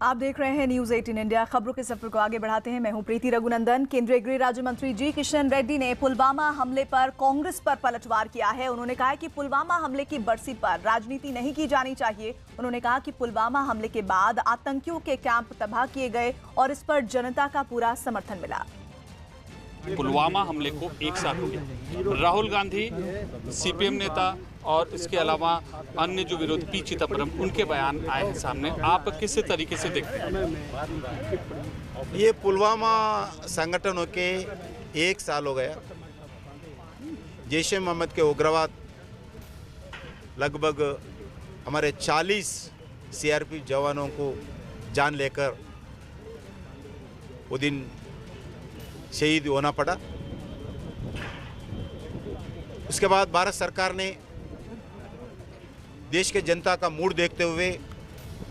आप देख रहे हैं न्यूज 18 इंडिया। खबरों के सफर को आगे बढ़ाते हैं। मैं हूं प्रीति रघुनंदन। केंद्रीय गृह राज्य मंत्री जी किशन रेड्डी ने पुलवामा हमले पर कांग्रेस पर पलटवार किया है। उन्होंने कहा कि पुलवामा हमले की बरसी पर राजनीति नहीं की जानी चाहिए। उन्होंने कहा कि पुलवामा हमले के बाद आतंकियों के कैंप तबाह किए गए और इस पर जनता का पूरा समर्थन मिला। पुलवामा हमले को 1 साल हो गया। राहुल गांधी, सीपीएम नेता और इसके अलावा अन्य जो विरोधी पी चिदम्बरम, उनके बयान आए हैं सामने। आप किस तरीके से देखते हैं? ये पुलवामा संगठन के 1 साल हो गया। जैश ए मोहम्मद के उग्रवाद लगभग हमारे 40 सीआरपी जवानों को जान लेकर वो दिन शहीद होना पड़ा। उसके बाद भारत सरकार ने देश के जनता का मूड देखते हुए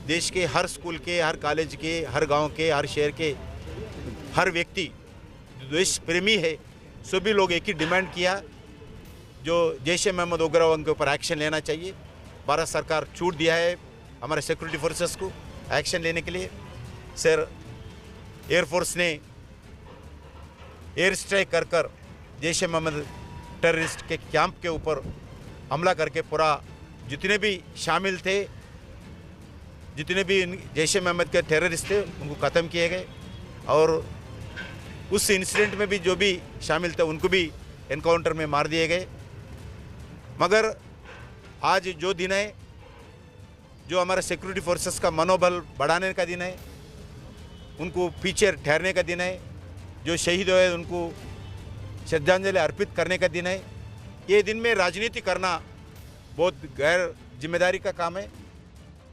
देश के हर स्कूल के, हर कॉलेज के, हर गांव के, हर शहर के हर व्यक्ति जो देश प्रेमी है सभी लोग एक ही डिमांड किया, जो जैश ए मोहम्मद उग्रवाद के ऊपर एक्शन लेना चाहिए। भारत सरकार छूट दिया है हमारे सिक्योरिटी फोर्सेस को एक्शन लेने के लिए। सर एयरफोर्स ने एयर स्ट्राइक कर जैश ए मोहम्मद टेररिस्ट के कैंप के ऊपर हमला करके पूरा जितने भी शामिल थे, जितने भी जैश ए मोहम्मद के टेररिस्ट थे उनको ख़त्म किए गए और उस इंसिडेंट में भी जो भी शामिल थे उनको भी एनकाउंटर में मार दिए गए। मगर आज जो दिन है, जो हमारे सिक्योरिटी फोर्सेस का मनोबल बढ़ाने का दिन है, उनको पीछे ठहरने का दिन है, जो शहीद हुए उनको श्रद्धांजलि अर्पित करने का दिन है। ये दिन में राजनीति करना बहुत गैर जिम्मेदारी का काम है।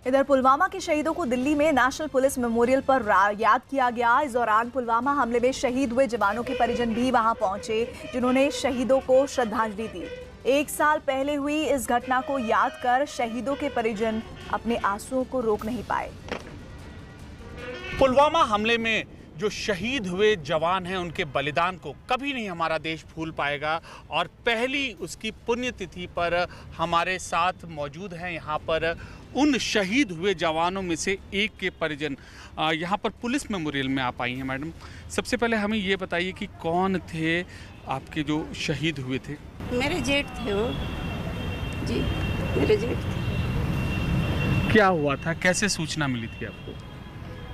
इधर पुलवामा के शहीदों को दिल्ली में नेशनल पुलिस मेमोरियल पर याद किया गया। इस दौरान पुलवामा हमले में शहीद हुए जवानों के परिजन भी वहां पहुंचे, जिन्होंने शहीदों को श्रद्धांजलि दी। 1 साल पहले हुई इस घटना को याद कर शहीदों के परिजन अपने आंसुओं को रोक नहीं पाए। पुलवामा हमले में जो शहीद हुए जवान हैं, उनके बलिदान को कभी नहीं हमारा देश भूल पाएगा। और पहली उसकी पुण्यतिथि पर हमारे साथ मौजूद हैं यहाँ पर उन शहीद हुए जवानों में से एक के परिजन यहाँ पर पुलिस मेमोरियल में आप आई हैं। मैडम, सबसे पहले हमें ये बताइए कि कौन थे आपके जो शहीद हुए थे? मेरे जेठ थे वो जी, मेरे जेठ थे। क्या हुआ था, कैसे सूचना मिली थी आपको?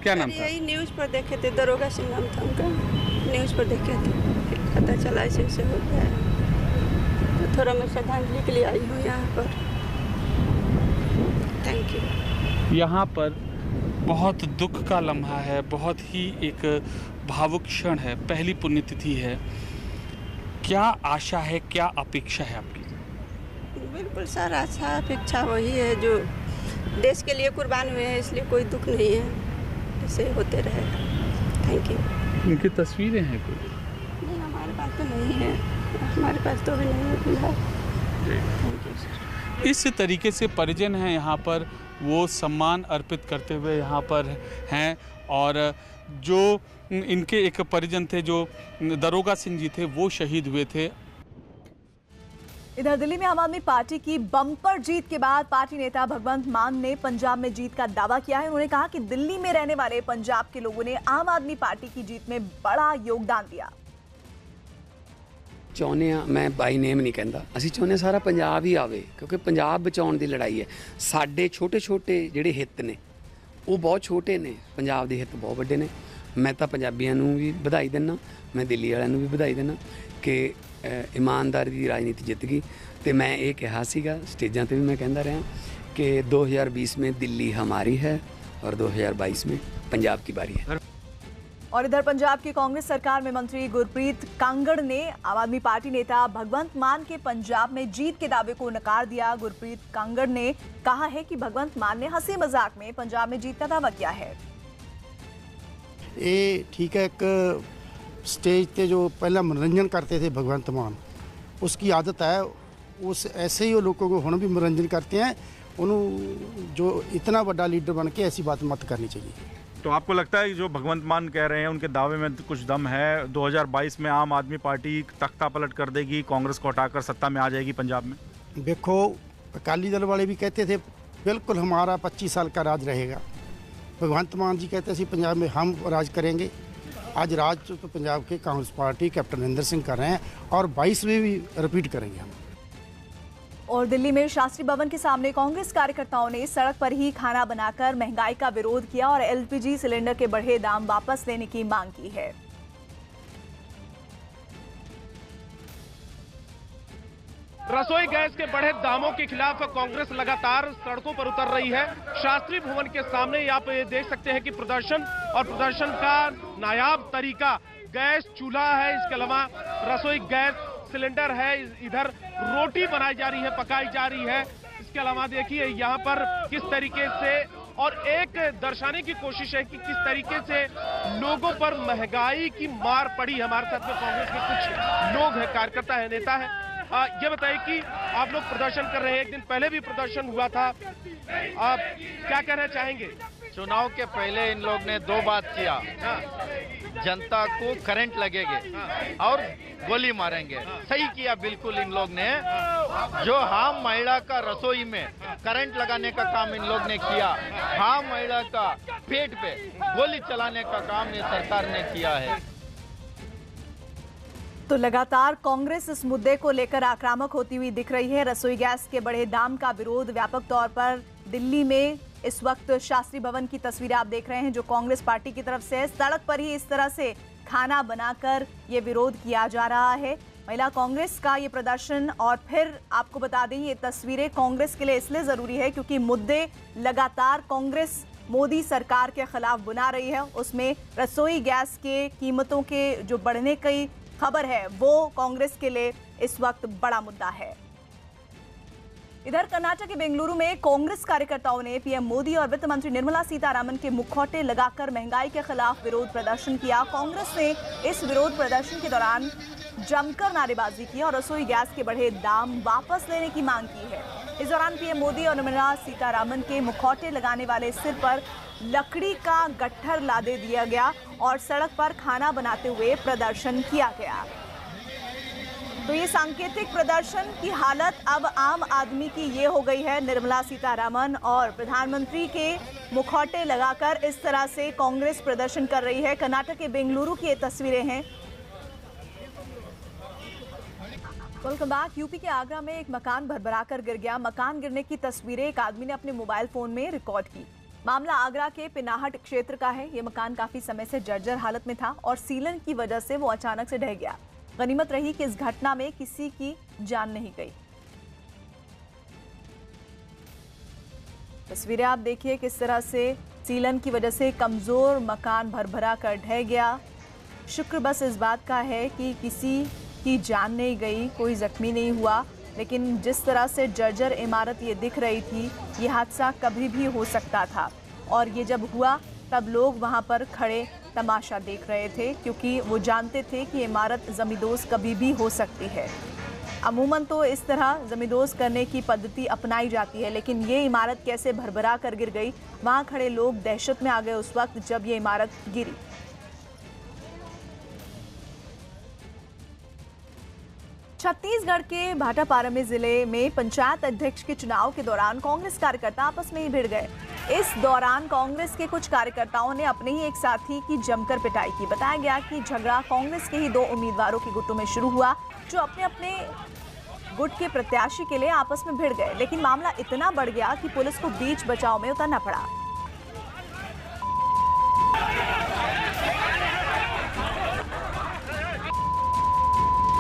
क्या नाम था? यही न्यूज़ पर देखे थे, दरोगा सिंह नाम था उनका। न्यूज़ पर देखे थे, फिर पता चला ऐसे ऐसे हो गया। तो थोड़ा मैं श्रद्धांजलि के लिए आई हूँ यहाँ पर। Thank you. यहाँ पर बहुत दुख का लम्हा है, बहुत ही एक भावुक क्षण है, पहली पुण्यतिथि है। क्या आशा है, क्या अपेक्षा है आपकी? बिल्कुल सर, अच्छा अपेक्षा वही है जो देश के लिए कुर्बान हुए हैं, इसलिए कोई दुख नहीं है, ऐसे होते रहे। Thank you. इनकी तस्वीरें हैं कोई? नहीं, हमारे पास तो नहीं है, हमारे पास तो भी नहीं है फिलहाल। Thank you sir. इस तरीके से परिजन हैं यहाँ पर, वो सम्मान अर्पित करते हुए यहाँ पर हैं। और जो इनके एक परिजन थे, जो दरोगा सिंह जी थे, वो शहीद हुए थे। इधर दिल्ली में आम आदमी पार्टी की बम्पर जीत के बाद पार्टी नेता भगवंत मान ने पंजाब में जीत का दावा किया है। उन्होंने कहा कि दिल्ली में रहने वाले पंजाब के लोगों ने आम आदमी पार्टी की जीत में बड़ा योगदान दिया। ਚਾਹੁੰਦੇ ਆ, ਮੈਂ ਬਾਈ ਨੇਮ ਨਹੀਂ ਕਹਿੰਦਾ, ਅਸੀਂ ਚਾਹੁੰਦੇ ਸਾਰਾ ਪੰਜਾਬ ਹੀ ਆਵੇ, ਕਿਉਂਕਿ ਪੰਜਾਬ ਬਚਾਉਣ ਦੀ ਲੜਾਈ ਹੈ। ਸਾਡੇ ਛੋਟੇ ਛੋਟੇ ਜਿਹੜੇ ਹਿੱਤ ਨੇ ਉਹ ਬਹੁਤ ਛੋਟੇ ਨੇ, ਪੰਜਾਬ ਦੇ ਹਿੱਤ ਬਹੁਤ ਵੱਡੇ ਨੇ। ਮੈਂ ਤਾਂ ਪੰਜਾਬੀਆਂ ਨੂੰ ਵੀ ਵਧਾਈ ਦਿੰਦਾ, ਮੈਂ ਦਿੱਲੀ ਵਾਲਿਆਂ ਨੂੰ ਵੀ ਵਧਾਈ ਦਿੰਦਾ ਕਿ ਇਮਾਨਦਾਰੀ ਦੀ ਰਾਜਨੀਤੀ ਜਿੱਤ ਗਈ। ਤੇ ਮੈਂ ਇਹ ਕਿਹਾ ਸੀਗਾ, ਸਟੇਜਾਂ ਤੇ ਵੀ ਮੈਂ ਕਹਿੰਦਾ ਰਿਹਾ कि 2020 में दिल्ली हमारी है और 2022 में पंजाब की बारी है। और इधर पंजाब की कांग्रेस सरकार में मंत्री गुरप्रीत कांगड़ ने आम आदमी पार्टी नेता भगवंत मान के पंजाब में जीत के दावे को नकार दिया। गुरप्रीत कांगड़ ने कहा है कि भगवंत मान ने हंसी मजाक में पंजाब में जीत का दावा किया है। ये ठीक है, एक स्टेज पे जो पहला मनोरंजन करते थे भगवंत मान, उसकी आदत है, उस ऐसे ही वो लोगों को हुण भी मनोरंजन करते हैं। उन्होंने जो इतना बड़ा लीडर बन के ऐसी बात मत करनी चाहिए। तो आपको लगता है जो भगवंत मान कह रहे हैं उनके दावे में कुछ दम है? 2022 में आम आदमी पार्टी तख्ता पलट कर देगी, कांग्रेस को हटाकर सत्ता में आ जाएगी पंजाब में? देखो, अकाली दल वाले भी कहते थे बिल्कुल हमारा 25 साल का राज रहेगा, भगवंत मान जी कहते हैं पंजाब में हम राज करेंगे। आज राज तो पंजाब के कांग्रेस पार्टी कैप्टन अमरिंदर सिंह कर रहे हैं और 22 में भी रिपीट करेंगे हम। और दिल्ली में शास्त्री भवन के सामने कांग्रेस कार्यकर्ताओं ने सड़क पर ही खाना बनाकर महंगाई का विरोध किया और एलपीजी सिलेंडर के बढ़े दाम वापस लेने की मांग की है। रसोई गैस के बढ़े दामों के खिलाफ कांग्रेस लगातार सड़कों पर उतर रही है। शास्त्री भवन के सामने आप ये देख सकते हैं कि प्रदर्शन और प्रदर्शन का नायाब तरीका गैस चूल्हा है, इसके अलावा रसोई गैस सिलेंडर है, इधर रोटी बनाई जा रही है, पकाई जा रही है। इसके अलावा देखिए यहाँ पर किस तरीके से और एक दर्शाने की कोशिश है कि किस तरीके से लोगों पर महंगाई की मार पड़ी। हमारे साथ में कांग्रेस के कुछ लोग हैं, कार्यकर्ता है, नेता है। ये बताइए कि आप लोग प्रदर्शन कर रहे हैं, एक दिन पहले भी प्रदर्शन हुआ था, आप क्या कहना चाहेंगे? चुनाव के पहले इन लोग ने 2 बात किया, जनता को करंट लगेंगे और गोली मारेंगे। सही किया बिल्कुल इन लोग ने। जो हाम महिला का रसोई में करंट लगाने का काम इन लोग ने किया, हाम महिला का पेट पे गोली चलाने का काम ये सरकार ने किया है। तो लगातार कांग्रेस इस मुद्दे को लेकर आक्रामक होती हुई दिख रही है। रसोई गैस के बढ़े दाम का विरोध व्यापक तौर पर दिल्ली में इस वक्त शास्त्री भवन की तस्वीरें आप देख रहे हैं जो कांग्रेस पार्टी की तरफ से है। सड़क पर ही इस तरह से खाना बनाकर ये विरोध किया जा रहा है। महिला कांग्रेस का ये प्रदर्शन, और फिर आपको बता दें ये तस्वीरें कांग्रेस के लिए इसलिए जरूरी है क्योंकि मुद्दे लगातार कांग्रेस मोदी सरकार के खिलाफ बुना रही है। उसमें रसोई गैस के कीमतों के जो बढ़ने की खबर है वो कांग्रेस के लिए इस वक्त बड़ा मुद्दा है। इधर कर्नाटक के बेंगलुरु में कांग्रेस कार्यकर्ताओं ने पीएम मोदी और वित्त मंत्री निर्मला सीतारामन के मुखौटे लगाकर महंगाई के खिलाफ विरोध प्रदर्शन किया। कांग्रेस ने इस विरोध प्रदर्शन के दौरान जमकर नारेबाजी की और रसोई गैस के बढ़े दाम वापस लेने की मांग की है। इस दौरान पीएम मोदी और निर्मला सीतारामन के मुखौटे लगाने वाले सिर पर लकड़ी का गट्ठर लादे दिया गया और सड़क पर खाना बनाते हुए प्रदर्शन किया गया। तो ये सांकेतिक प्रदर्शन की हालत अब आम आदमी की ये हो गई है। निर्मला सीतारामन और प्रधानमंत्री के मुखौटे लगाकर इस तरह से कांग्रेस प्रदर्शन कर रही है। कर्नाटक के बेंगलुरु की ये तस्वीरें हैं। Welcome back. यूपी के आगरा में एक मकान भरभराकर गिर गया। मकान गिरने की तस्वीरें एक आदमी ने अपने मोबाइल फोन में रिकॉर्ड की। मामला आगरा के पिनाहट क्षेत्र का है। ये मकान काफी समय से जर्जर हालत में था और सीलन की वजह से वो अचानक से ढह गया। गनीमत रही कि इस घटना में किसी की जान नहीं गई। तस्वीरें आप देखिए किस तरह से सीलन की वजह से कमजोर मकान भरभरा कर ढह गया। शुक्र बस इस बात का है कि किसी की जान नहीं गई, कोई जख्मी नहीं हुआ, लेकिन जिस तरह से जर्जर इमारत ये दिख रही थी, ये हादसा कभी भी हो सकता था। और ये जब हुआ तब लोग वहाँ पर खड़े तमाशा देख रहे थे क्योंकि वो जानते थे कि इमारत जमींदोज कभी भी हो सकती है। अमूमन तो इस तरह जमींदोज करने की पद्धति अपनाई जाती है, लेकिन ये इमारत कैसे भरभरा कर गिर गई, वहाँ खड़े लोग दहशत में आ गए उस वक्त जब ये इमारत गिरी। छत्तीसगढ़ के भाटापारा जिले में पंचायत अध्यक्ष के चुनाव के दौरान कांग्रेस कार्यकर्ता आपस में ही भिड़ गए। इस दौरान कांग्रेस के कुछ कार्यकर्ताओं ने अपने ही एक साथी की जमकर पिटाई की। बताया गया कि झगड़ा कांग्रेस के ही 2 उम्मीदवारों के गुटों में शुरू हुआ जो अपने अपने गुट के प्रत्याशी के लिए आपस में भिड़ गए, लेकिन मामला इतना बढ़ गया कि पुलिस को बीच बचाव में उतरना पड़ा।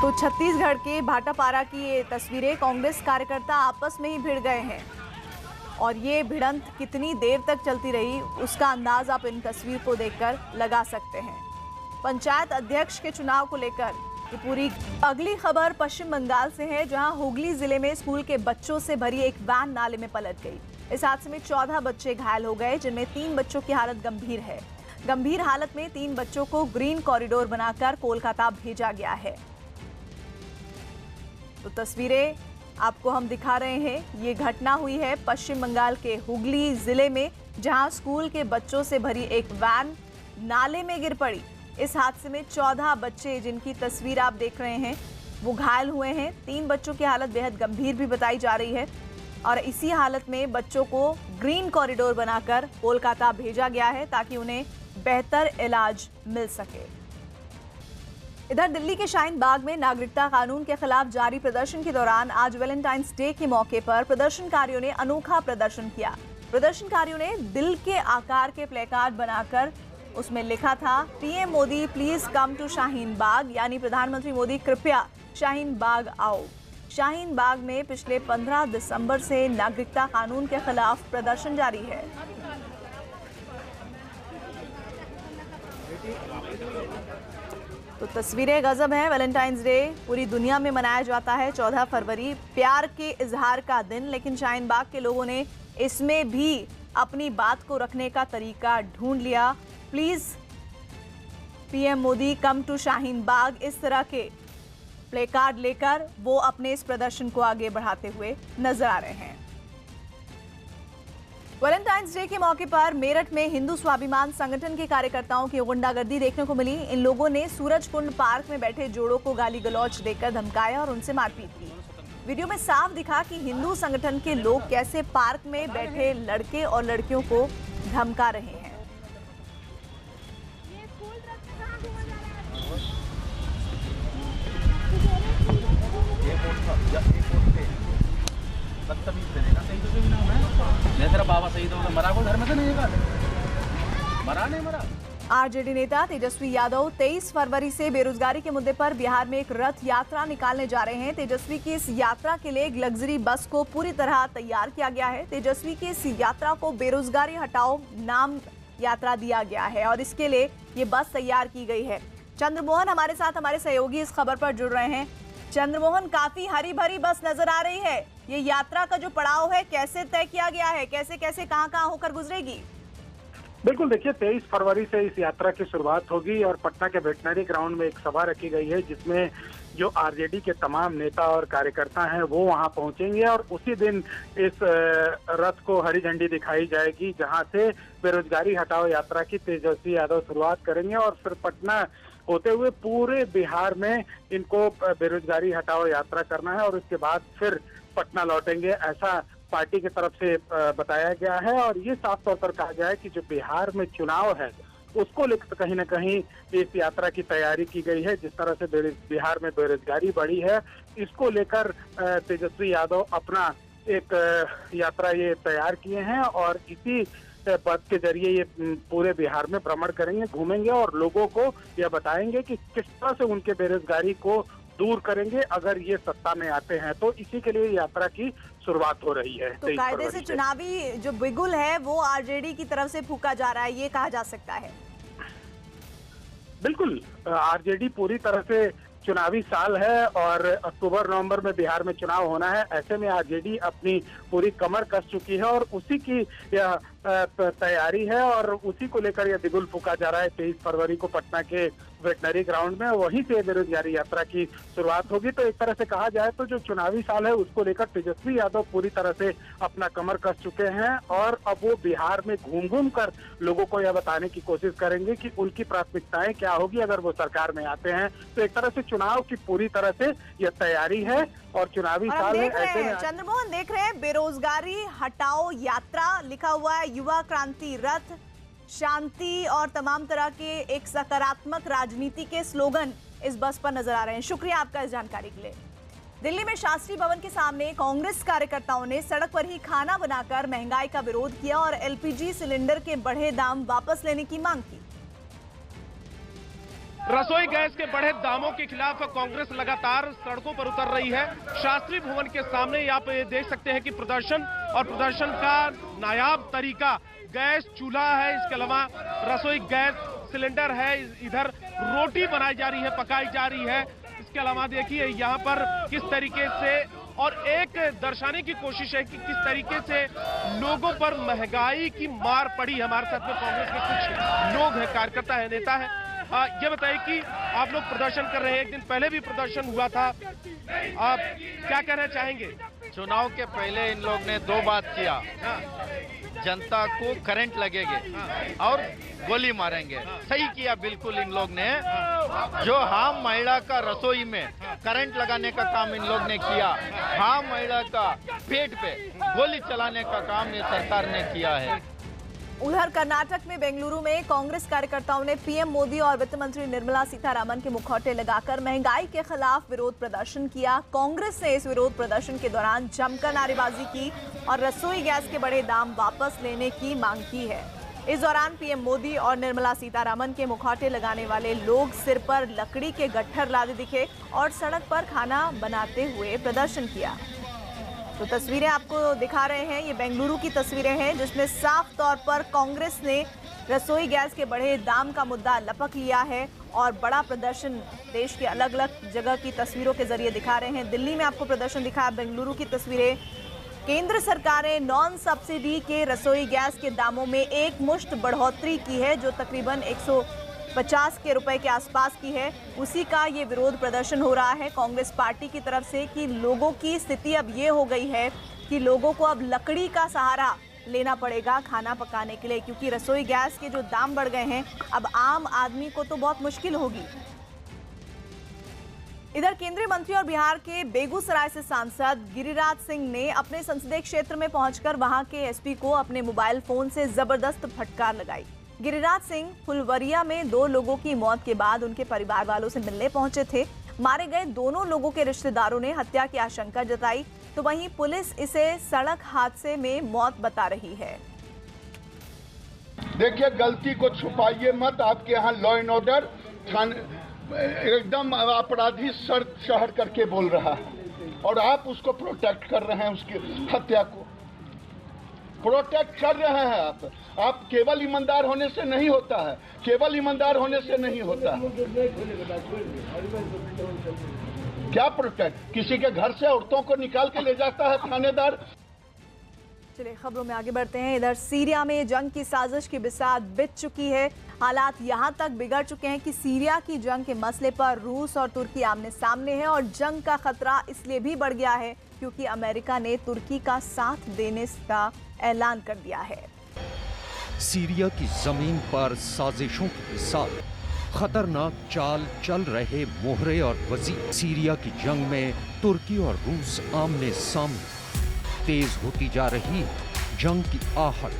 तो छत्तीसगढ़ के भाटापारा की ये तस्वीरें, कांग्रेस कार्यकर्ता आपस में ही भिड़ गए हैं और ये भिड़ंत कितनी देर तक चलती रही उसका अंदाज आप इन तस्वीर को देखकर लगा सकते हैं। पंचायत अध्यक्ष के चुनाव को लेकर ये पूरी। अगली खबर पश्चिम बंगाल से है जहां हुगली जिले में स्कूल के बच्चों से भरी एक वैन नाले में पलट गई। इस हादसे में 14 बच्चे घायल हो गए जिनमें 3 बच्चों की हालत गंभीर है। गंभीर हालत में 3 बच्चों को ग्रीन कॉरिडोर बनाकर कोलकाता भेजा गया है। तो तस्वीरें आपको हम दिखा रहे हैं। ये घटना हुई है पश्चिम बंगाल के हुगली जिले में जहां स्कूल के बच्चों से भरी एक वैन नाले में गिर पड़ी। इस हादसे में 14 बच्चे जिनकी तस्वीर आप देख रहे हैं वो घायल हुए हैं। 3 बच्चों की हालत बेहद गंभीर भी बताई जा रही है। और इसी हालत में बच्चों को ग्रीन कॉरिडोर बनाकर कोलकाता भेजा गया है ताकि उन्हें बेहतर इलाज मिल सके। इधर दिल्ली के शाहीन बाग में नागरिकता कानून के खिलाफ जारी प्रदर्शन के दौरान आज वैलेंटाइंस डे के मौके पर प्रदर्शनकारियों ने अनोखा प्रदर्शन किया। प्रदर्शनकारियों ने दिल के आकार के प्लेकार्ड बनाकर उसमें लिखा था PM Modi please come to Shaheen Bagh, यानी प्रधानमंत्री मोदी कृपया शाहीन बाग आओ। शाहीन बाग में पिछले 15 दिसंबर से नागरिकता कानून के खिलाफ प्रदर्शन जारी है। तो तस्वीरें गजब हैं। वैलेंटाइंस डे पूरी दुनिया में मनाया जाता है 14 फरवरी, प्यार के इजहार का दिन, लेकिन शाहीन बाग के लोगों ने इसमें भी अपनी बात को रखने का तरीका ढूंढ लिया। Please PM Modi come to Shaheen Bagh, इस तरह के प्लेकार्ड लेकर वो अपने इस प्रदर्शन को आगे बढ़ाते हुए नजर आ रहे हैं। वैलेंटाइंस डे के मौके पर मेरठ में हिंदू स्वाभिमान संगठन के कार्यकर्ताओं की गुंडागर्दी देखने को मिली। इन लोगों ने सूरजकुंड पार्क में बैठे जोड़ों को गाली गलौज देकर धमकाया और उनसे मारपीट की। वीडियो में साफ दिखा कि हिंदू संगठन के लोग कैसे पार्क में बैठे लड़के और लड़कियों को धमका रहे हैं। आरजेडी नेता तेजस्वी यादव 23 फरवरी से बेरोजगारी के मुद्दे पर बिहार में एक रथ यात्रा निकालने जा रहे हैं। तेजस्वी की इस यात्रा के लिए एक लग्जरी बस को पूरी तरह तैयार किया गया है। तेजस्वी की इस यात्रा को बेरोजगारी हटाओ नाम यात्रा दिया गया है और इसके लिए ये बस तैयार की गई है। चंद्रमोहन हमारे साथ, हमारे सहयोगी इस खबर पर जुड़ रहे हैं। चंद्रमोहन, काफी हरी भरी बस नजर आ रही है। ये यात्रा का जो पड़ाव है कैसे तय किया गया है, कैसे कैसे कहां होकर गुजरेगी? बिल्कुल, देखिए 23 फरवरी से इस यात्रा की शुरुआत होगी और पटना के वेटनरी ग्राउंड में एक सभा रखी गई है जिसमें जो आरजेडी के तमाम नेता और कार्यकर्ता हैं वो वहां पहुंचेंगे और उसी दिन इस रथ को हरी झंडी दिखाई जाएगी, जहां से बेरोजगारी हटाओ यात्रा की तेजस्वी यादव शुरुआत करेंगे और फिर पटना होते हुए पूरे बिहार में इनको बेरोजगारी हटाओ यात्रा करना है और उसके बाद फिर पटना लौटेंगे, ऐसा पार्टी की तरफ से बताया गया है। और ये साफ तौर पर कहा गया है कि जो बिहार में चुनाव है उसको लेकर कहीं ना कहीं इस यात्रा की तैयारी की गई है। जिस तरह से बिहार में बेरोजगारी बढ़ी है, इसको लेकर तेजस्वी यादव अपना एक यात्रा ये तैयार किए हैं और इसी बस के जरिए ये पूरे बिहार में भ्रमण करेंगे, घूमेंगे और लोगों को यह बताएंगे कि किस तरह से उनके बेरोजगारी को दूर करेंगे अगर ये सत्ता में आते हैं। तो इसी के लिए यात्रा की शुरुआत हो रही है। तो कायदे से चुनावी जो बिगुल है वो आरजेडी की तरफ से फूका जा रहा है, ये कहा जा सकता है। बिल्कुल, आरजेडी पूरी तरह से चुनावी साल है और अक्टूबर नवंबर में बिहार में चुनाव होना है। ऐसे में आरजेडी अपनी पूरी कमर कस चुकी है और उसी की यह तैयारी है और उसी को लेकर यह बिगुल फूका जा रहा है। 23 फरवरी को पटना के वेटनरी ग्राउंड में वहीं से बेरोजगारी यात्रा की शुरुआत होगी। तो एक तरह से कहा जाए तो जो चुनावी साल है उसको लेकर तेजस्वी यादव पूरी तरह से अपना कमर कस चुके हैं और अब वो बिहार में घूम घूम कर लोगों को यह बताने की कोशिश करेंगे कि उनकी प्राथमिकताएं क्या होगी अगर वो सरकार में आते हैं। तो एक तरह से चुनाव की पूरी तरह से यह तैयारी है और चुनावी साल है। ऐसे में चंद्रमोहन देख रहे हैं बेरोजगारी हटाओ यात्रा लिखा हुआ है, युवा क्रांति रथ, शांति और तमाम तरह के एक सकारात्मक राजनीति के स्लोगन इस बस पर नजर आ रहे हैं। शुक्रिया आपका इस जानकारी के लिए। दिल्ली में शास्त्री भवन के सामने कांग्रेस कार्यकर्ताओं ने सड़क पर ही खाना बनाकर महंगाई का विरोध किया और एलपीजी सिलेंडर के बढ़े दाम वापस लेने की मांग की। रसोई गैस के बढ़े दामों के खिलाफ कांग्रेस लगातार सड़कों पर उतर रही है। शास्त्री भवन के सामने आप ये देख सकते हैं कि प्रदर्शन और प्रदर्शन का नायाब तरीका गैस चूल्हा है, इसके अलावा रसोई गैस सिलेंडर है, इधर रोटी बनाई जा रही है, पकाई जा रही है। इसके अलावा देखिए यहाँ पर किस तरीके से और एक दर्शाने की कोशिश है कि किस तरीके से लोगों पर महंगाई की मार पड़ी। हमारे साथ में कांग्रेस के कुछ लोग हैं, कार्यकर्ता है, नेता है। ये बताइए कि आप लोग प्रदर्शन कर रहे हैं, एक दिन पहले भी प्रदर्शन हुआ था, आप क्या कहना चाहेंगे? चुनाव के पहले इन लोग ने 2 बात किया। जनता को करंट लगेंगे और गोली मारेंगे। सही किया बिल्कुल इन लोग ने, जो हाम महिला का रसोई में करंट लगाने का काम इन लोग ने किया, हाम महिला का पेट पे गोली चलाने का काम ये सरकार ने किया है। उधर कर्नाटक में बेंगलुरु में कांग्रेस कार्यकर्ताओं ने पीएम मोदी और वित्त मंत्री निर्मला सीतारामन के मुखौटे लगाकर महंगाई के खिलाफ विरोध प्रदर्शन किया। कांग्रेस ने इस विरोध प्रदर्शन के दौरान जमकर नारेबाजी की और रसोई गैस के बढ़े दाम वापस लेने की मांग की है। इस दौरान पीएम मोदी और निर्मला सीतारामन के मुखौटे लगाने वाले लोग सिर पर लकड़ी के गट्ठर लादे दिखे और सड़क पर खाना बनाते हुए प्रदर्शन किया। तो तस्वीरें आपको दिखा रहे हैं, ये बेंगलुरु की तस्वीरें हैं जिसमें साफ तौर पर कांग्रेस ने रसोई गैस के बढ़े दाम का मुद्दा लपक लिया है और बड़ा प्रदर्शन देश के अलग अलग जगह की तस्वीरों के जरिए दिखा रहे हैं। दिल्ली में आपको प्रदर्शन दिखा, बेंगलुरु की तस्वीरें। केंद्र सरकार ने नॉन सब्सिडी के रसोई गैस के दामों में एक मुश्त बढ़ोतरी की है जो तकरीबन 150 के रुपए के आसपास की है। उसी का ये विरोध प्रदर्शन हो रहा है कांग्रेस पार्टी की तरफ से कि लोगों की स्थिति अब ये हो गई है कि लोगों को अब लकड़ी का सहारा लेना पड़ेगा खाना पकाने के लिए, क्योंकि रसोई गैस के जो दाम बढ़ गए हैं अब आम आदमी को तो बहुत मुश्किल होगी। इधर केंद्रीय मंत्री और बिहार के बेगूसराय से सांसद गिरिराज सिंह ने अपने संसदीय क्षेत्र में पहुंचकर वहां के एसपी को अपने मोबाइल फोन से जबरदस्त फटकार लगाई। गिरिराज सिंह फुलवरिया में 2 लोगों की मौत के बाद उनके परिवार वालों से मिलने पहुंचे थे। मारे गए दोनों लोगों के रिश्तेदारों ने हत्या की आशंका जताई, तो वहीं पुलिस इसे सड़क हादसे में मौत बता रही है। देखिए, गलती को छुपाइए मत। आपके यहाँ लॉ एंड ऑर्डर एकदम अपराधी सर चढ़ करके बोल रहा है और आप उसको प्रोटेक्ट कर रहे हैं, उसकी हत्या को प्रोटेक्ट कर रहे हैं। आप केवल ईमानदार होने से नहीं होता है, केवल ईमानदार होने से नहीं होता है। क्या प्रोटेक्ट? किसी के घर से औरतों को निकाल के ले जाता है थानेदार। चलिए खबरों में आगे बढ़ते हैं। इधर सीरिया में जंग की साजिश की बिसात बिछ चुकी है। हालात यहां तक बिगड़ चुके हैं कि सीरिया की जंग के मसले पर रूस और तुर्की आमने सामने है और जंग का खतरा इसलिए भी बढ़ गया है क्योंकि अमेरिका ने तुर्की का साथ देने का ऐलान कर दिया है। सीरिया की जमीन पर साजिशों के साथ खतरनाक चाल चल रहे मोहरे और वजीर। सीरिया की जंग में तुर्की और रूस आमने सामने। तेज होती जा रही जंग की आहट,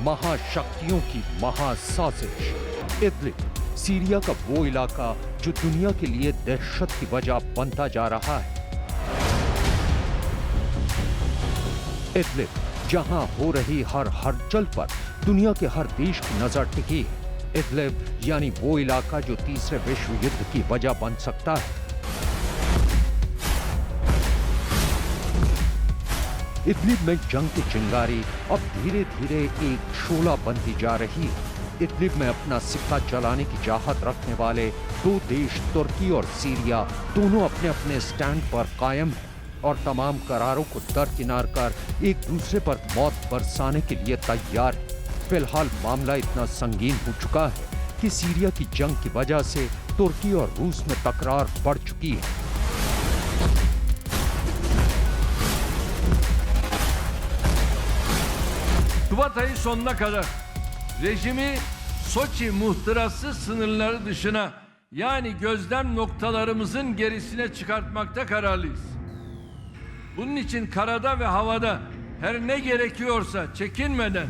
महाशक्तियों की महासाजिश। इदलिब सीरिया का वो इलाका जो दुनिया के लिए दहशत की वजह बनता जा रहा है। इदलिब जहां हो रही हर हलचल पर दुनिया के हर देश की नजर टिकी है। इदलिब यानी वो इलाका जो तीसरे विश्व युद्ध की वजह बन सकता है। इदलिब में जंग की चिंगारी अब धीरे धीरे एक शोला बनती जा रही है। इदलिब में अपना सिक्का चलाने की चाहत रखने वाले 2 देश तुर्की और सीरिया दोनों अपने अपने स्टैंड पर कायम हैं और तमाम करारों को दरकिनार कर एक दूसरे पर मौत बरसाने के लिए तैयार है। फिलहाल मामला इतना संगीन हो चुका है कि सीरिया की जंग की वजह से तुर्की और रूस में तकरार बढ़ चुकी है। Şubat ayı sonuna kadar rejimi Soçi muhtırası sınırları dışına yani gözlem noktalarımızın gerisine çıkartmakta kararlıyız. Bunun için karada ve havada her ne gerekiyorsa çekinmeden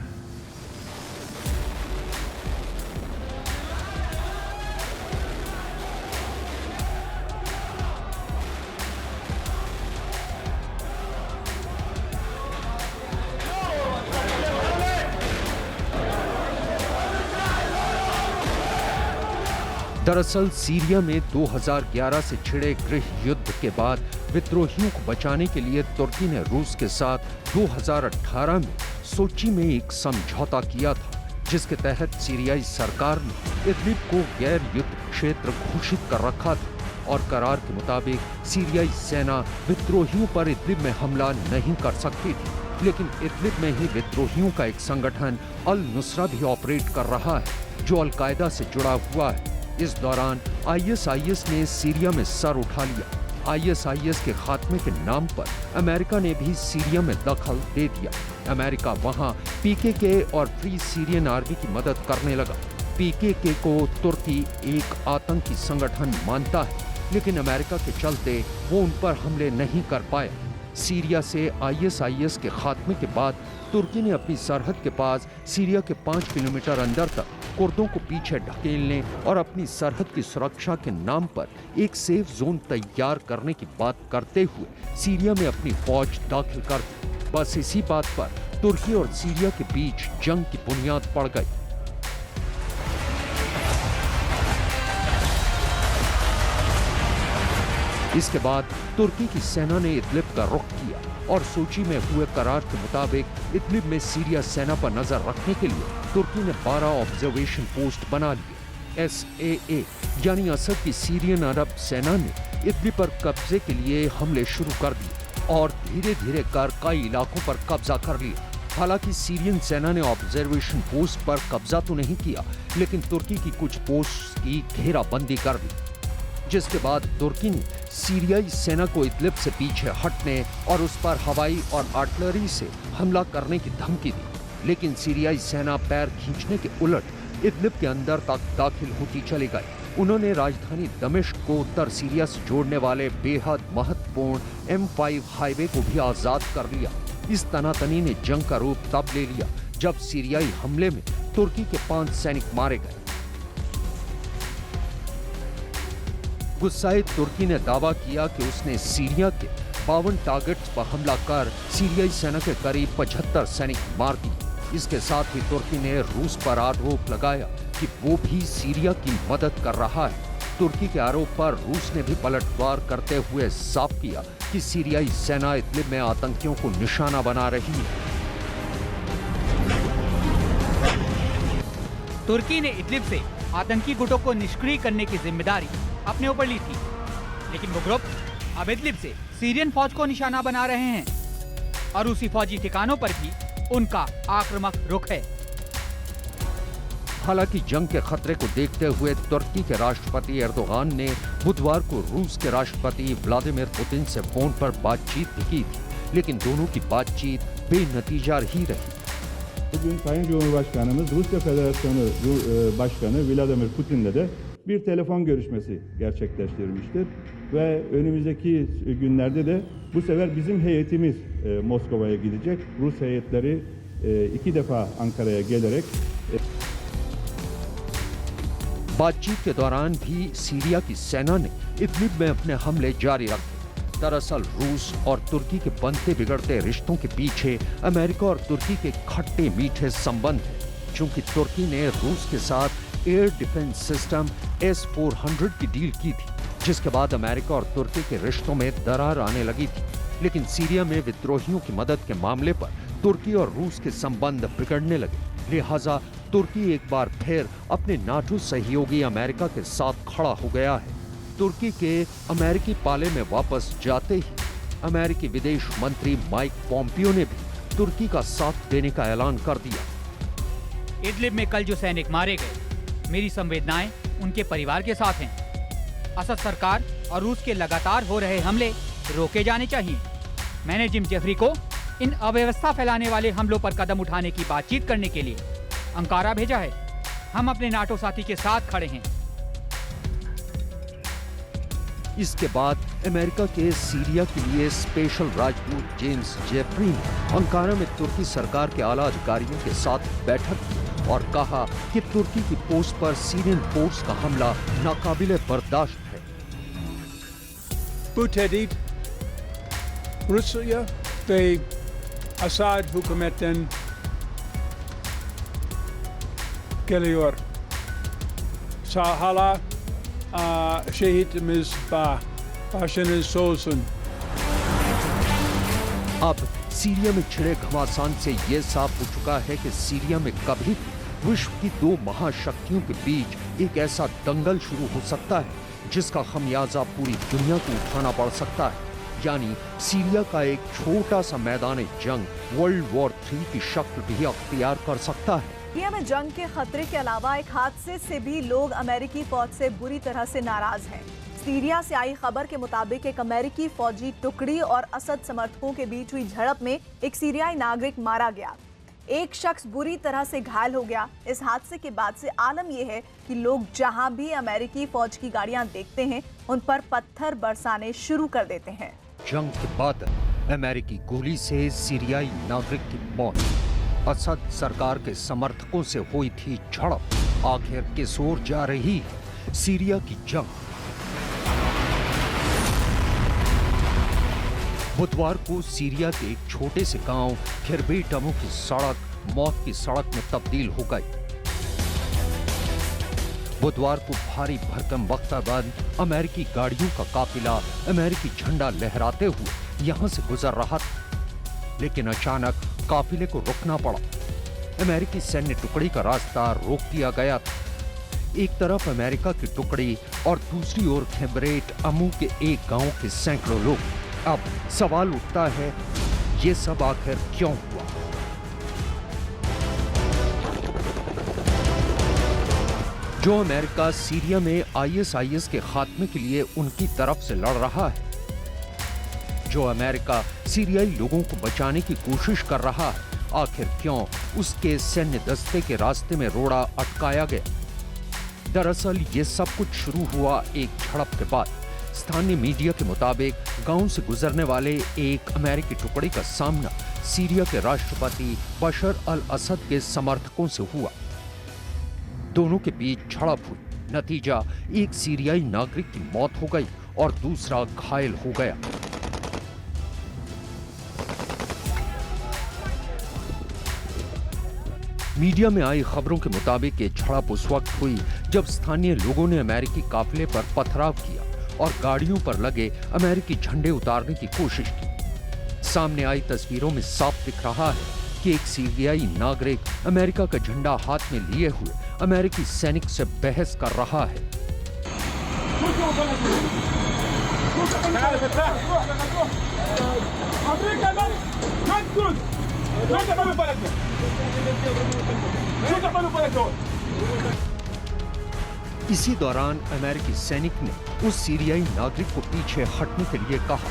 दरअसल सीरिया में 2011 से छिड़े गृह युद्ध के बाद विद्रोहियों को बचाने के लिए तुर्की ने रूस के साथ 2018 में सोची में एक समझौता किया था, जिसके तहत सीरियाई सरकार ने इदलिब को गैर युद्ध क्षेत्र घोषित कर रखा था और करार के मुताबिक सीरियाई सेना विद्रोहियों पर इदलिब में हमला नहीं कर सकती थी। लेकिन इदलिब में ही विद्रोहियों का एक संगठन अल नुसरा भी ऑपरेट कर रहा है जो अल कायदा से जुड़ा हुआ है। इस दौरान ISIS ने सीरिया में सर उठा लिया। ISIS के खात्मे के नाम पर अमेरिका ने भी सीरिया में दखल दे दिया। अमेरिका वहां PKK और फ्री सीरियन आर्मी की मदद करने लगा। PKK को तुर्की एक आतंकी संगठन मानता है, लेकिन अमेरिका के चलते वो उन पर हमले नहीं कर पाया। सीरिया से ISIS के खात्मे के बाद तुर्की ने अपनी सरहद के पास सीरिया के 5 किलोमीटर अंदर तक कुर्दों को पीछे ढकेलने और अपनी सरहद की सुरक्षा के नाम पर एक सेफ जोन तैयार करने की बात करते हुए सीरिया में अपनी फौज दाखिल कर दी। बस इसी बात पर तुर्की और सीरिया के बीच जंग की बुनियाद पड़ गई। इसके बाद तुर्की की सेना ने इदलिब का रुख किया और सूची में हुए करार के मुताबिक इदलिब में सीरिया सेना पर नजर रखने के लिए तुर्की ने 12 ऑब्जर्वेशन पोस्ट बना लिए। SAA यानी असद की सीरियन अरब सेना ने इदलिब पर कब्जे के लिए हमले शुरू कर दिए और धीरे धीरे कर कई इलाकों पर कब्जा कर लिया। हालांकि सीरियन सेना ने ऑब्जर्वेशन पोस्ट पर कब्जा तो नहीं किया, लेकिन तुर्की की कुछ पोस्ट की घेराबंदी कर दी, जिसके बाद तुर्की ने सीरियाई सेना को इदलिब से पीछे हटने और उस पर हवाई और आर्टिलरी से हमला करने की धमकी दी। लेकिन सीरियाई सेना पैर खींचने के उलट इदलिब के अंदर तक दाखिल होती चली गई। उन्होंने राजधानी दमिश्क को उत्तर सीरिया से जोड़ने वाले बेहद महत्वपूर्ण M5 हाईवे को भी आजाद कर लिया। इस तनातनी ने जंग का रूप तब ले लिया जब सीरियाई हमले में तुर्की के 5 सैनिक मारे गए। गुस्साए तुर्की ने दावा किया कि उसने सीरिया के 52 टारगेट्स पर हमला कर सीरियाई सेना के करीब 75 सैनिक मार दिए। इसके साथ ही तुर्की ने रूस पर आरोप लगाया कि वो भी सीरिया की मदद कर रहा है। तुर्की के आरोप पर रूस ने भी पलटवार करते हुए साफ किया कि सीरियाई सेना इदलिब में आतंकियों को निशाना बना रही है। तुर्की ने इदलिब से आतंकी गुटों को निष्क्रिय करने की जिम्मेदारी अपने ऊपर ली थी, लेकिन वो ग्रुप अब इदलिब से सीरियन फौज को निशाना बना रहे हैं और उसी फौजी ठिकानों पर भी उनका आक्रामक रुख है। हालांकि जंग के खतरे को देखते हुए तुर्की के राष्ट्रपति एर्दोगान ने बुधवार को रूस के राष्ट्रपति व्लादिमीर पुतिन से फोन पर बातचीत भी की थी, लेकिन दोनों की बातचीत बेनतीजा ही रही। Bugün Sayın Cumhurbaşkanımız Rusya Federasyonu Başkanı Vladimir Putin'le de bir telefon görüşmesi gerçekleştirmiştir ve önümüzdeki günlerde de bu sefer bizim heyetimiz Moskova'ya gidecek. Rus heyetleri 2 defa Ankara'ya gelerek बातचीत के दौरान भी सीरिया की सेना ने इदलिब में अपने हमले जारी रखे। दरअसल रूस और तुर्की के बनते बिगड़ते रिश्तों के पीछे अमेरिका और तुर्की के खट्टे मीठे संबंध हैं। चूंकि तुर्की ने रूस के साथ एयर डिफेंस सिस्टम S-400 की डील की थी, जिसके बाद अमेरिका और तुर्की के रिश्तों में दरार आने लगी थी। लेकिन सीरिया में विद्रोहियों की मदद के मामले पर तुर्की और रूस के संबंध बिगड़ने लगे। लिहाजा तुर्की एक बार फिर अपने नाटो सहयोगी अमेरिका के साथ खड़ा हो गया है। तुर्की के अमेरिकी पाले में वापस जाते ही अमेरिकी विदेश मंत्री माइक पोम्पियो ने भी तुर्की का साथ देने का ऐलान कर दिया। इदलिब में कल जो सैनिक मारे गए, मेरी संवेदनाएं उनके परिवार के साथ हैं। असद सरकार और रूस के लगातार हो रहे हमले रोके जाने चाहिए। मैंने जिम जेफरी को इन अव्यवस्था फैलाने वाले हमलों पर कदम उठाने की बातचीत करने के लिए अंकारा भेजा है। हम अपने नाटो साथी के साथ खड़े हैं। इसके बाद अमेरिका के सीरिया के लिए स्पेशल राजदूत जेम्स जेफरी ने अंकारा में तुर्की सरकार के आला अधिकारियों के साथ बैठक की और कहा कि तुर्की की पोस्ट पर सीरियन फोर्स का हमला नाकाबिले बर्दाश्त है। Bu tehdit Rusya ve Asad hükümetten geliyor. Hala şehitimiz başınız sağ olsun. अब सीरिया में छिड़े घमासान से ये साफ हो चुका है कि सीरिया में कभी विश्व की 2 महाशक्तियों के बीच एक ऐसा दंगल शुरू हो सकता है जिसका खमियाजा पूरी दुनिया को उठाना पड़ सकता है। यानी सीरिया का एक छोटा सा मैदान जंग वर्ल्ड वॉर 3 की शक्ल भी अख्तियार कर सकता है। सीरिया में जंग के खतरे के अलावा एक हादसे से भी लोग अमेरिकी फौज से बुरी तरह से नाराज हैं। सीरिया से आई खबर के मुताबिक एक अमेरिकी फौजी टुकड़ी और असद समर्थकों के बीच हुई झड़प में एक सीरियाई नागरिक मारा गया। एक शख्स बुरी तरह से घायल हो गया। इस हादसे के बाद से आलम यह है कि लोग जहां भी अमेरिकी फौज की गाड़ियां देखते हैं उन पर पत्थर बरसाने शुरू कर देते हैं। जंग के बाद अमेरिकी गोली से सीरियाई नागरिक की मौत, असद सरकार के समर्थकों से हुई थी झड़प, आखिर किस ओर जा रही सीरिया की जंग। बुधवार को सीरिया के एक छोटे से गांव खिरबेटमो की सड़क मौत की सड़क में तब्दील हो गई। बुधवार को भारी भरकम वक्ताबंद अमेरिकी गाड़ियों का काफिला अमेरिकी झंडा लहराते हुए यहां से गुजर रहा था, लेकिन अचानक काफिले को रुकना पड़ा। अमेरिकी सैन्य टुकड़ी का रास्ता रोक दिया गया था। एक तरफ अमेरिका की टुकड़ी और दूसरी ओर खिरबेटमो के एक गांव के सैकड़ों लोग। अब सवाल उठता है, ये सब आखिर क्यों हुआ? जो अमेरिका सीरिया में आईएसआईएस के खात्मे के लिए उनकी तरफ से लड़ रहा है, जो अमेरिका सीरियाई लोगों को बचाने की कोशिश कर रहा है, आखिर क्यों उसके सैन्य दस्ते के रास्ते में रोड़ा अटकाया गया? दरअसल ये सब कुछ शुरू हुआ एक झड़प के बाद। स्थानीय मीडिया के मुताबिक गांव से गुजरने वाले एक अमेरिकी टुकड़ी का सामना सीरिया के राष्ट्रपति बशर अल असद के समर्थकों से हुआ। दोनों के बीच झड़प हुई। नतीजा, एक सीरियाई नागरिक की मौत हो गई और दूसरा घायल हो गया। मीडिया में आई खबरों के मुताबिक ये झड़प उस वक्त हुई जब स्थानीय लोगों ने अमेरिकी काफिले पर पथराव किया और गाड़ियों पर लगे अमेरिकी झंडे उतारने की कोशिश की। सामने आई तस्वीरों में साफ दिख रहा है कि एक सीरियाई नागरिक अमेरिका का झंडा हाथ में लिए हुए अमेरिकी सैनिक से बहस कर रहा है। इसी दौरान अमेरिकी सैनिक ने उस सीरियाई नागरिक को पीछे हटने के लिए कहा,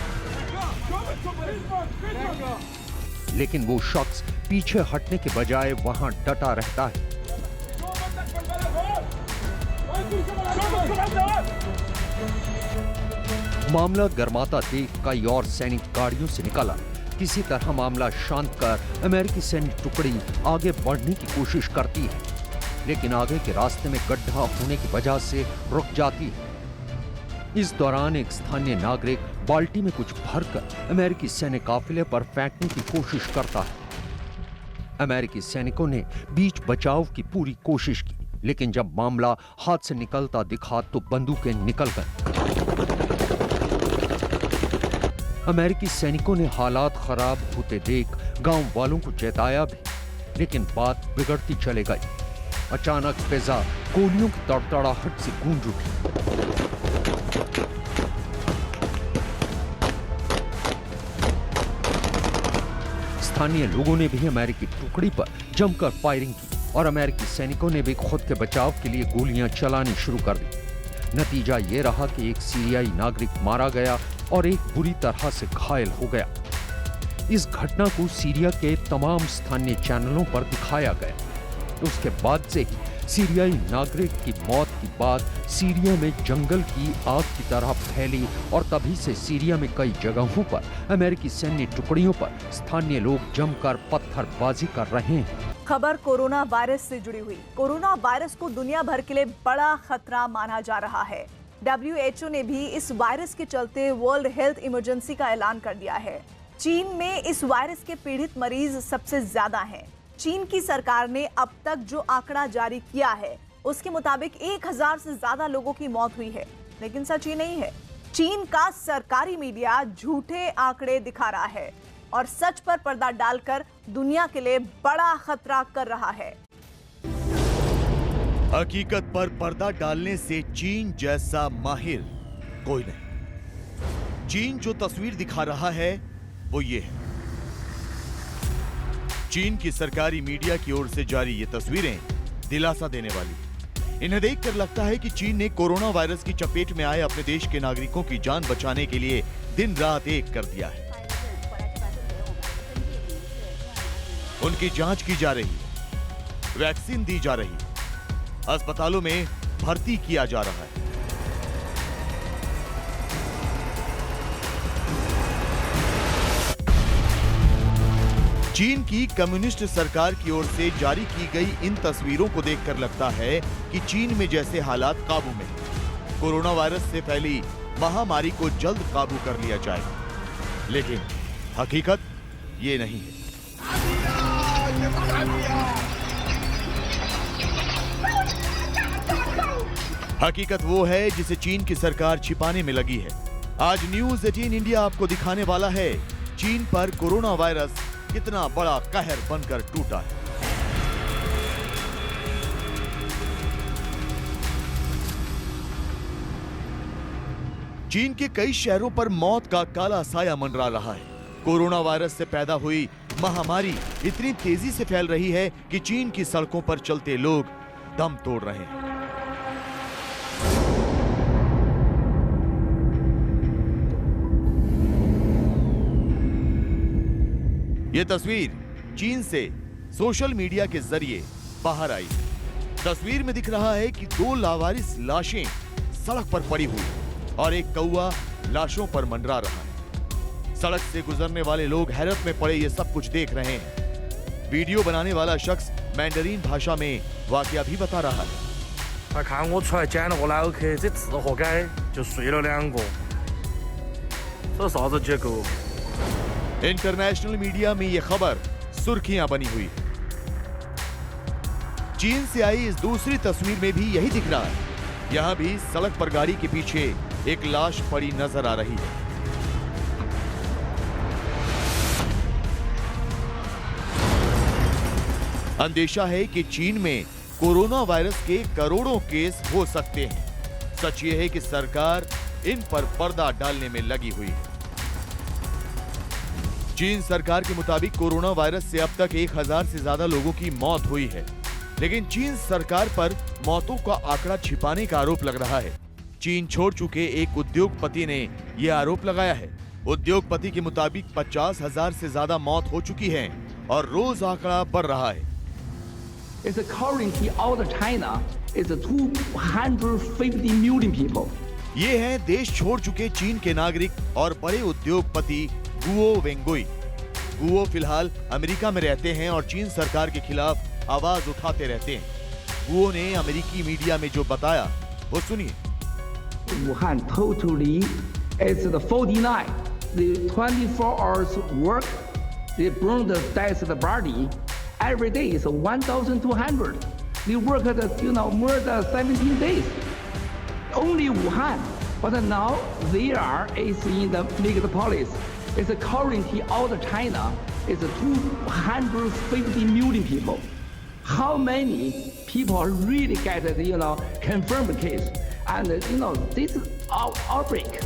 लेकिन वो शख्स पीछे हटने के बजाय वहां डटा रहता है। मामला गर्माता देख कई और सैनिक गाड़ियों से निकला। किसी तरह मामला शांत कर अमेरिकी सैन्य टुकड़ी आगे बढ़ने की कोशिश करती है, लेकिन आगे के रास्ते में गड्ढा होने की वजह से रुक जाती है। इस दौरान एक स्थानीय नागरिक बाल्टी में कुछ भरकर अमेरिकी सैन्य काफिले पर फेंकने की कोशिश करता है। अमेरिकी सैनिकों ने बीच बचाव की पूरी कोशिश की, लेकिन जब मामला हाथ से निकलता दिखा तो बंदूकें निकल गई। अमेरिकी सैनिकों ने हालात खराब होते देख गांव वालों को चेताया भी, लेकिन बात बिगड़ती चली गई। अचानक फिजा गोलियों की तड़तड़ाहट से गूंज उठी। स्थानीय लोगों ने भी अमेरिकी टुकड़ी पर जमकर फायरिंग की और अमेरिकी सैनिकों ने भी खुद के बचाव के लिए गोलियां चलानी शुरू कर दी। नतीजा ये रहा कि एक सीरियाई नागरिक मारा गया और एक बुरी तरह से घायल हो गया। इस घटना को सीरिया के तमाम स्थानीय चैनलों पर दिखाया गया। उसके बाद से ही सीरियाई नागरिक की मौत की बात सीरिया में जंगल की आग की तरह फैली और तभी से सीरिया में कई जगहों पर अमेरिकी सैन्य टुकड़ियों पर स्थानीय लोग जमकर पत्थरबाजी कर रहे हैं। खबर कोरोना वायरस से जुड़ी हुई। कोरोना वायरस को दुनिया भर के लिए बड़ा खतरा माना जा रहा है। WHO ने भी इस वायरस के चलते वर्ल्ड हेल्थ इमरजेंसी का ऐलान कर दिया है। चीन में इस वायरस के पीड़ित मरीज सबसे ज्यादा हैं। चीन की सरकार ने अब तक जो आंकड़ा जारी किया है उसके मुताबिक 1000 से ज्यादा लोगों की मौत हुई है, लेकिन सच ही नहीं है। चीन का सरकारी मीडिया झूठे आंकड़े दिखा रहा है और सच पर पर्दा डालकर दुनिया के लिए बड़ा खतरा कर रहा है। हकीकत पर पर्दा डालने से चीन जैसा माहिर कोई नहीं। चीन जो तस्वीर दिखा रहा है वो ये है। चीन की सरकारी मीडिया की ओर से जारी ये तस्वीरें दिलासा देने वाली। इन्हें देखकर लगता है कि चीन ने कोरोना वायरस की चपेट में आए अपने देश के नागरिकों की जान बचाने के लिए दिन रात एक कर दिया है। उनकी जांच की जा रही है, वैक्सीन दी जा रही है, अस्पतालों में भर्ती किया जा रहा है। चीन की कम्युनिस्ट सरकार की ओर से जारी की गई इन तस्वीरों को देखकर लगता है कि चीन में जैसे हालात काबू में हैं। कोरोना वायरस से फैली महामारी को जल्द काबू कर लिया जाएगा, लेकिन हकीकत ये नहीं है। हकीकत वो है जिसे चीन की सरकार छिपाने में लगी है। आज न्यूज़ 18 इंडिया आपको दिखाने वाला है चीन पर कोरोना वायरस कितना बड़ा कहर बनकर टूटा है। चीन के कई शहरों पर मौत का काला साया मंडरा रहा है। कोरोना वायरस से पैदा हुई महामारी इतनी तेजी से फैल रही है कि चीन की सड़कों पर चलते लोग दम तोड़ रहे हैं। ये तस्वीर चीन से सोशल मीडिया के जरिए बाहर आई। तस्वीर में दिख रहा है कि दो लावारिस लाशें सड़क पर पड़ी हुई और एक कौवा लाशों पर मंडरा रहा है। सड़क से गुजरने वाले लोग हैरत में पड़े ये सब कुछ देख रहे हैं। वीडियो बनाने वाला शख्स मैंडरीन भाषा में वाकया भी बता रहा है। इंटरनेशनल मीडिया में ये खबर सुर्खियां बनी हुई। चीन से आई इस दूसरी तस्वीर में भी यही दिख रहा है। यहां भी सड़क पर गाड़ी के पीछे एक लाश पड़ी नजर आ रही है। अंदेशा है कि चीन में कोरोना वायरस के करोड़ों केस हो सकते हैं। सच ये है कि सरकार इन पर पर्दा डालने में लगी हुई है। चीन सरकार के मुताबिक कोरोना वायरस से अब तक 1000 से ज्यादा लोगों की मौत हुई है, लेकिन चीन सरकार पर मौतों का आंकड़ा छिपाने का आरोप लग रहा है। चीन छोड़ चुके एक उद्योगपति ने यह आरोप लगाया है। उद्योगपति के मुताबिक 50,000 से ज्यादा मौत हो चुकी है और रोज आंकड़ा बढ़ रहा है। ये हैं देश छोड़ चुके चीन के नागरिक और बड़े उद्योगपति गुओ वेंगुई। गुओ फिलहाल अमेरिका में रहते हैं और चीन सरकार के खिलाफ आवाज उठाते रहते हैं। गुओ ने अमेरिकी मीडिया में जो बताया वो सुनिए। Wuhan totally is the 49. The 24 hours work, they burn the dead body. Every day is 1,200. They work more than 17 days. Only Wuhan, but now they are in the megapolis. It's a currently out of China is 250 million people. How many people really get confirmed case? And this is outbreak.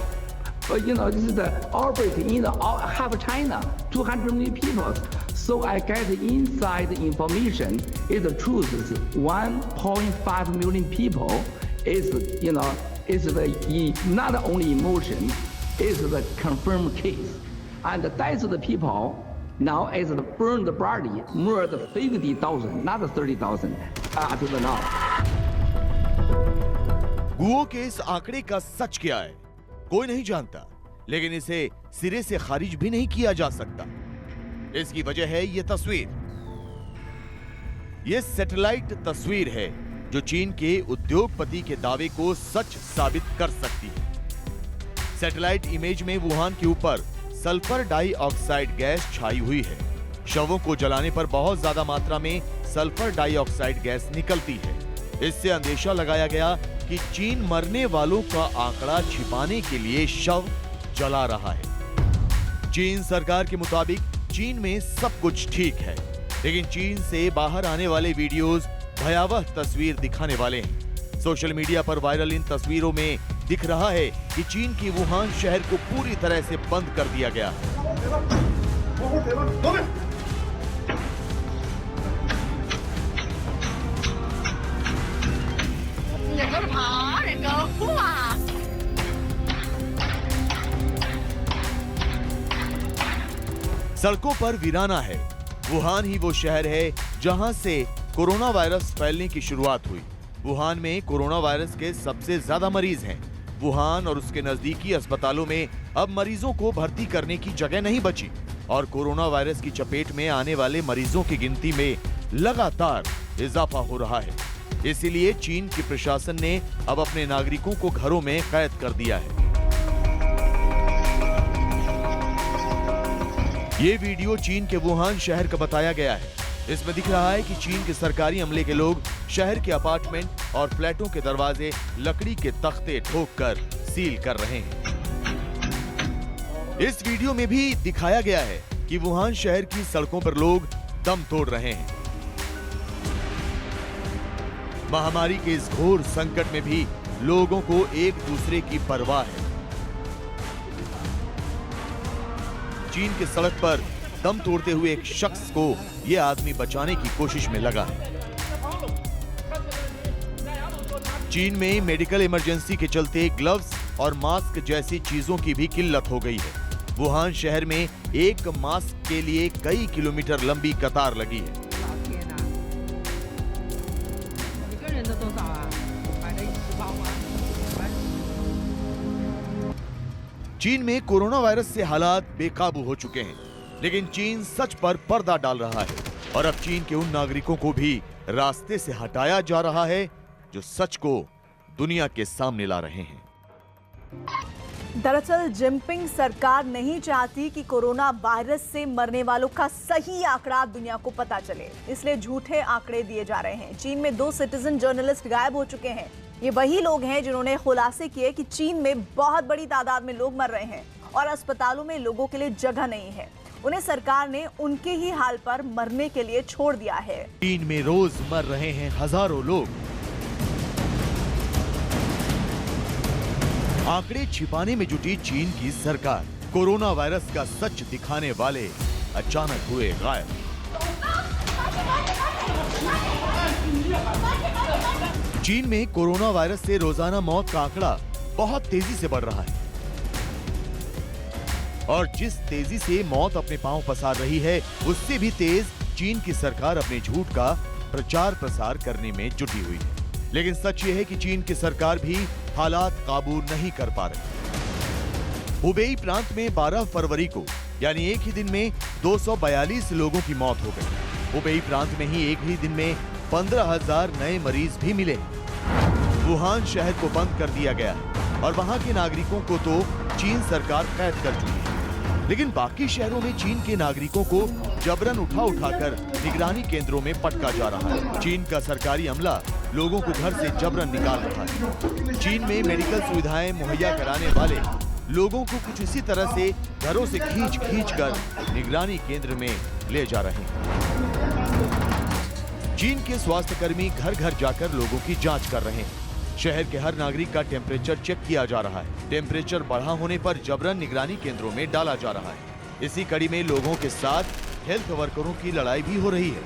But this is the outbreak in half China, 200 million people. So I get inside information. Is the truth is 1.5 million people is is the not only emotion, is the confirmed case. And that's the people now is the burn the body more than 50,000, not 30,000 up to now. Guo के इस आंकड़े का सच क्या है कोई नहीं जानता, लेकिन इसे सिरे से खारिज भी नहीं किया जा सकता। इसकी वजह है ये तस्वीर। ये सैटेलाइट तस्वीर है जो चीन के उद्योगपति के दावे को सच साबित कर सकती है। सैटेलाइट इमेज में वुहान के ऊपर सल्फर डाइऑक्साइड गैस छाई हुई है। शवों को जलाने पर बहुत ज्यादा मात्रा में सल्फर डाइऑक्साइड गैस निकलती है। इससे अंदेशा लगाया गया कि चीन मरने वालों का आंकड़ा छिपाने के लिए शव जला रहा है। चीन सरकार के मुताबिक चीन में सब कुछ ठीक है, लेकिन चीन से बाहर आने वाले वीडियोस भयावह तस्वीर दिखाने वाले हैं। सोशल मीडिया पर वायरल इन तस्वीरों में दिख रहा है कि चीन के वुहान शहर को पूरी तरह से बंद कर दिया गया है। सड़कों पर वीराना है। वुहान ही वो शहर है जहां से कोरोना वायरस फैलने की शुरुआत हुई। वुहान में कोरोना वायरस के सबसे ज्यादा मरीज हैं। वुहान और उसके नजदीकी अस्पतालों में अब मरीजों को भर्ती करने की जगह नहीं बची और कोरोना वायरस की चपेट में आने वाले मरीजों की गिनती में लगातार इजाफा हो रहा है। इसीलिए चीन की प्रशासन ने अब अपने नागरिकों को घरों में कैद कर दिया है। ये वीडियो चीन के वुहान शहर का बताया गया है। इसमें दिख रहा है कि चीन के सरकारी अमले के लोग शहर के अपार्टमेंट और फ्लैटों के दरवाजे लकड़ी के तख्ते ठोककर सील कर रहे हैं। इस वीडियो में भी दिखाया गया है कि वुहान शहर की सड़कों पर लोग दम तोड़ रहे हैं। महामारी के इस घोर संकट में भी लोगों को एक दूसरे की परवाह है। चीन की सड़क पर दम तोड़ते हुए एक शख्स को यह आदमी बचाने की कोशिश में लगा है। चीन में मेडिकल इमरजेंसी के चलते ग्लव्स और मास्क जैसी चीजों की भी किल्लत हो गई है। वुहान शहर में एक मास्क के लिए कई किलोमीटर लंबी कतार लगी है। चीन में कोरोना वायरस से हालात बेकाबू हो चुके हैं, लेकिन चीन सच पर पर्दा डाल रहा है और अब चीन के उन नागरिकों को भी रास्ते से हटाया जा रहा है जो सच को दुनिया के सामने ला रहे हैं। दरअसल जिनपिंग सरकार नहीं चाहती कि कोरोना वायरस से मरने वालों का सही आंकड़ा दुनिया को पता चले, इसलिए झूठे आंकड़े दिए जा रहे हैं। चीन में 2 सिटीजन जर्नलिस्ट गायब हो चुके हैं। ये वही लोग हैं जिन्होंने खुलासे किए कि चीन में बहुत बड़ी तादाद में लोग मर रहे हैं और अस्पतालों में लोगों के लिए जगह नहीं है। उन्हें सरकार ने उनके ही हाल पर मरने के लिए छोड़ दिया है। चीन में रोज मर रहे हैं हजारों लोग। आंकड़े छिपाने में जुटी चीन की सरकार। कोरोना वायरस का सच दिखाने वाले अचानक हुए गायब। चीन में कोरोना वायरस से रोजाना मौत का आंकड़ा बहुत तेजी से बढ़ रहा है और जिस तेजी से मौत अपने पांव पसार रही है, उससे भी तेज चीन की सरकार अपने झूठ का प्रचार प्रसार करने में जुटी हुई है। लेकिन सच ये है कि चीन की सरकार भी हालात काबू नहीं कर पा रही। हुबेई प्रांत में 12 फरवरी को यानी एक ही दिन में 242 लोगों की मौत हो गई। हुबेई प्रांत में ही एक ही दिन में 15,000 नए मरीज भी मिले। वुहान शहर को बंद कर दिया गया है और वहां के नागरिकों को तो चीन सरकार कैद कर चुकी है, लेकिन बाकी शहरों में चीन के नागरिकों को जबरन उठाकर निगरानी केंद्रों में पटका जा रहा है। चीन का सरकारी अमला लोगों को घर से जबरन निकाल रहा है। चीन में मेडिकल सुविधाएं मुहैया कराने वाले लोगों को कुछ इसी तरह से घरों से खींच कर निगरानी केंद्र में ले जा रहे हैं। चीन के स्वास्थ्य कर्मी घर घर जाकर लोगों की जांच कर रहे हैं। शहर के हर नागरिक का टेम्परेचर चेक किया जा रहा है। टेम्परेचर बढ़ा होने पर जबरन निगरानी केंद्रों में डाला जा रहा है। इसी कड़ी में लोगों के साथ हेल्थ वर्करों की लड़ाई भी हो रही है।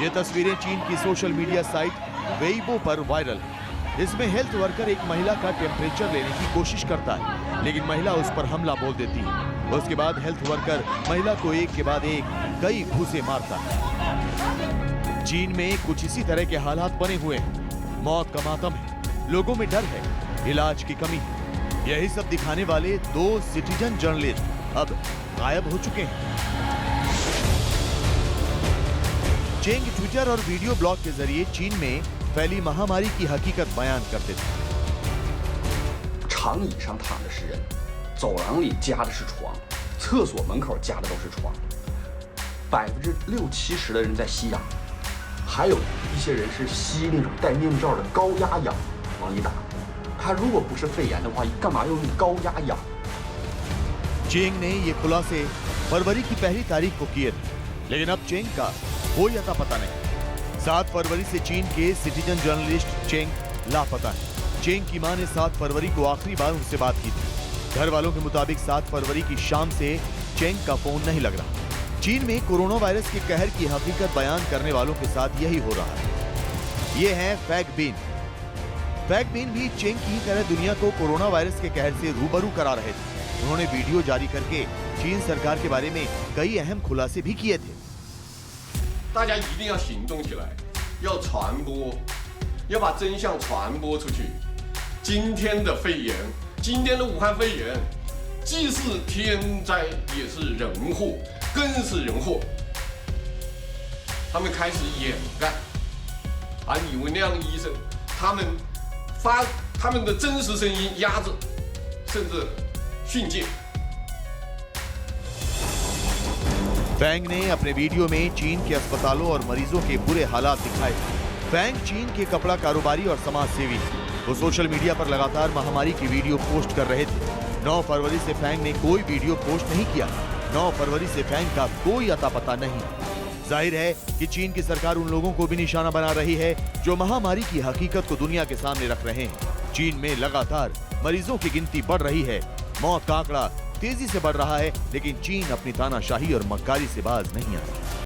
ये तस्वीरें चीन की सोशल मीडिया साइट वेइबो पर वायरल है। इसमें हेल्थ वर्कर एक महिला का टेम्परेचर लेने की कोशिश करता है, लेकिन महिला उस पर हमला बोल देती है। उसके बाद हेल्थ वर्कर महिला को एक के बाद एक कई घूंसे मारता है। चीन में कुछ इसी तरह के हालात बने हुए हैं। मौत का मातम है, लोगों में डर है, इलाज की कमी है। यही सब दिखाने वाले 2 सिटीजन जर्नलिस्ट अब गायब हो चुके हैं। चेंग ट्विटर और वीडियो ब्लॉग के जरिए चीन में फैली महामारी की हकीकत बयान करते थे। 长椅上躺的是人，走廊里夹的是床，厕所门口夹的都是床，60%-70%的人在吸氧，还有一些人是吸那种戴面罩的高压氧往里打。他如果不是肺炎的话，干嘛要用高压氧？ चेंग ने ये खुलासे फरवरी की पहली तारीख को किए थे, लेकिन अब चेंग का कोई अता पता नहीं। 7 फरवरी से चीन के सिटीजन जर्नलिस्ट चेंग लापता है। चेंग की मां ने 7 फरवरी को आखिरी बार उनसे बात की थी। घर वालों के मुताबिक 7 फरवरी की शाम से चेंग का फोन नहीं लग रहा। चीन में कोरोना वायरस के कहर की हकीकत बयान करने वालों के साथ यही हो रहा है। ये है फैगबिन। फैगबिन भी चीन की तरह दुनिया को कोरोना वायरस के कहर से रूबरू करा रहे थे। उन्होंने वीडियो जारी करके चीन सरकार के बारे में कई अहम खुलासे भी किए थे। 大家一定要行动起来，要传播，要把真相传播出去。今天的肺炎，今天的武汉肺炎，既是天灾，也是人祸，更是人祸。他们开始掩盖，把李文亮医生他们的真实声音压制，甚至训诫。 फैंग ने अपने वीडियो में चीन के अस्पतालों और मरीजों के बुरे हालात दिखाए। फैंग चीन के कपड़ा कारोबारी और समाज सेवी हैं। वो सोशल मीडिया पर लगातार महामारी की वीडियो पोस्ट कर रहे थे। 9 फरवरी से फैंग ने कोई वीडियो पोस्ट नहीं किया। 9 फरवरी से फैंग का कोई अता पता नहीं। जाहिर है कि चीन की सरकार उन लोगों को भी निशाना बना रही है जो महामारी की हकीकत को दुनिया के सामने रख रहे हैं। चीन में लगातार मरीजों की गिनती बढ़ रही है। मौत का आंकड़ा तेजी से बढ़ रहा है, लेकिन चीन अपनी तानाशाही और मक्कारी से बाज नहीं आता।